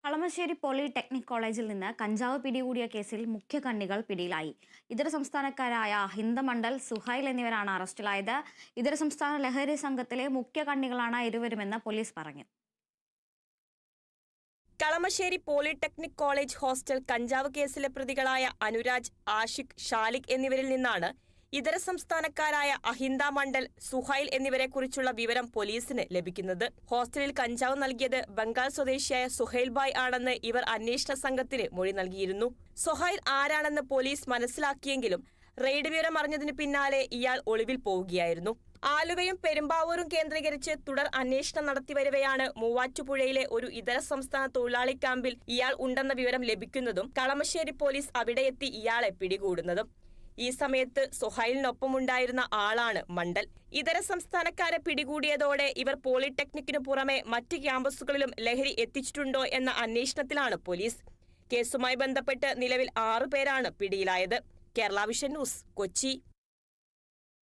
Kalamassery polytechnic കോളേജിൽ നിന്ന് കഞ്ചാവ് പിടികൂടിയ കേസിൽ മുഖ്യകണ്ണികൾ പിടിയിലായി. ഇതര സംസ്ഥാനക്കാരായ ഹിന്ദ മണ്ഡൽ, സുഹൈൽ എന്നിവരാണ് അറസ്റ്റിലായത്. ഇതര സംസ്ഥാന ലഹരി സംഘത്തിലെ മുഖ്യകണ്ണികളാണ് ഇരുവരുമെന്ന് പോലീസ് പറഞ്ഞു. കളമശ്ശേരി പോളിടെക്നിക് കോളേജ് ഹോസ്റ്റൽ കഞ്ചാവ് കേസിലെ പ്രതികളായ അനുരാജ്, ആഷിഖ്, ഷാലിഖ് എന്നിവരിൽ നിന്നാണ് ഇതര സംസ്ഥാനക്കാരായ അഹിന്ദ മണ്ഡൽ, സുഹൈൽ എന്നിവരെക്കുറിച്ചുള്ള വിവരം പോലീസിന് ലഭിക്കുന്നത്. ഹോസ്റ്റലിൽ കഞ്ചാവ് നൽകിയത് ബംഗാൾ സ്വദേശിയായ സുഹൈൽ ബായ് ആണെന്ന് ഇവർ അന്വേഷണ സംഘത്തിന് മൊഴി നൽകിയിരുന്നു. സുഹൈൽ ആരാണെന്ന് പോലീസ് മനസ്സിലാക്കിയെങ്കിലും റെയ്ഡ് വിവരം അറിഞ്ഞതിന് പിന്നാലെ ഇയാൾ ഒളിവിൽ പോവുകയായിരുന്നു. ആലുവയും പെരുമ്പാവൂരും കേന്ദ്രീകരിച്ച് തുടർ അന്വേഷണം നടത്തിവരവെയാണ് മൂവാറ്റുപുഴയിലെ ഒരു ഇതര സംസ്ഥാന തൊഴിലാളി ക്യാമ്പിൽ ഇയാൾ ഉണ്ടെന്ന വിവരം ലഭിക്കുന്നതും കളമശ്ശേരി പോലീസ് അവിടെയെത്തി ഇയാളെ പിടികൂടുന്നതും. ഈ സമയത്ത് സുഹൈലിനൊപ്പമുണ്ടായിരുന്ന ആളാണ് മണ്ഡൽ. ഇതര സംസ്ഥാനക്കാരെ പിടികൂടിയതോടെ ഇവർ പോളിടെക്നിക്കിനു പുറമെ മറ്റ് ക്യാമ്പസുകളിലും ലഹരി എത്തിച്ചിട്ടുണ്ടോ എന്ന അന്വേഷണത്തിലാണ് പോലീസ്. കേസുമായി ബന്ധപ്പെട്ട് നിലവിൽ 6 പേരാണ് പിടിയിലായത്. Kerala vision news, Kochi.